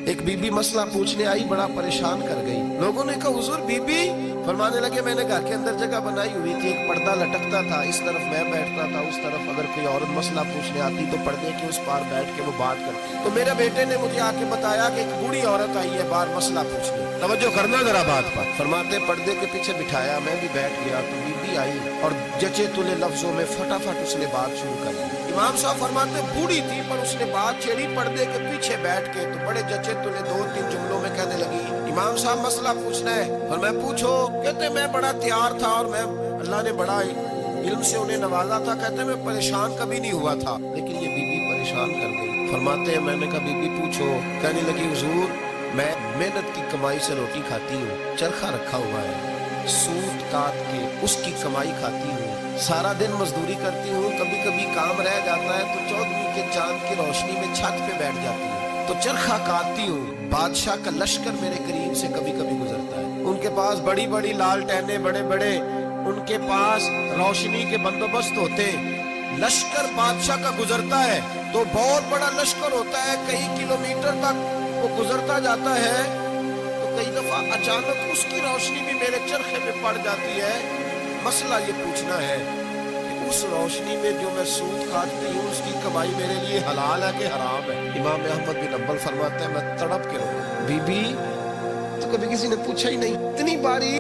ایک be be مسئلہ پوچھنے آئی، بڑا پریشان کر گئی. لوگوں نے کہا حضور بی بی؟ فرمانے لگے میں نے گھر کے اندر جگہ بنائی ہوئی تھی، ایک پردہ لٹکتا تھا، اس طرف میں بیٹھتا تھا، اس طرف اگر کوئی عورت مسئلہ پوچھنے آتی تو پردے کے اس پار بیٹھ کے وہ بات کرتی. تو میرے بیٹے نے مجھے آ کے بتایا کہ ایک بوڑھی عورت آئی ہے باہر مسئلہ پوچھنے. توجہ کرنا ذرا بات پر. فرماتے پردے کے پیچھے بٹھایا، میں بھی بیٹھ گیا تو بی بی آئی اور جچے تلے لفظوں میں فٹافٹ اس نے بات شروع کر دی. امام صاحب فرماتے بوڑھی تھی پر اس نے بات چھیڑی پردے کے پیچھے بیٹھ کے، تو بڑے جچے تلے 2-3 جملوں میں کہنے لگی امام صاحب مسئلہ پوچھنا ہے. اور میں پوچھو. کہتے میں بڑا تیار تھا اور میں اللہ نے بڑا علم سے انہیں نوازا تھا. کہتے میں پریشان کبھی نہیں ہوا تھا، لیکن یہ بی بی پریشان کر گئی. فرماتے ہیں میں نے کہا بی بی پوچھو. کہنے لگی حضور میں محنت کی کمائی سے روٹی کھاتی ہوں، چرخہ رکھا ہوا ہے، سوت کاٹ کے اس کی کمائی کھاتی ہوں، سارا دن مزدوری کرتی ہوں، کبھی کبھی کام رہ جاتا ہے تو 14ویں کے چاند کی روشنی میں چھت پہ بیٹھ جاتی ہوں، تو چرخہ کاٹتی ہوں. بادشاہ کا لشکر میرے قریب سے کبھی کبھی گزرتا ہے، ان کے پاس بڑی بڑی لالٹینیں، بڑے بڑے ان کے پاس روشنی کے بندوبست ہوتے ہیں. لشکر بادشاہ کا گزرتا ہے تو بہت بڑا لشکر ہوتا ہے، کئی کلومیٹر تک وہ گزرتا جاتا ہے، تو کئی دفعہ اچانک اس کی روشنی بھی میرے چرخے میں پڑ جاتی ہے. مسئلہ یہ پوچھنا ہے کہ اس روشنی میں جو میں سود کھاتی ہوں اس کی کمائی میرے لیے حلال ہے کہ حرام ہے؟ امام احمد بن حنبل فرماتے ہیں میں تڑپ کے رہا. بی بی تو کبھی کسی نے پوچھا ہی نہیں. اتنی باری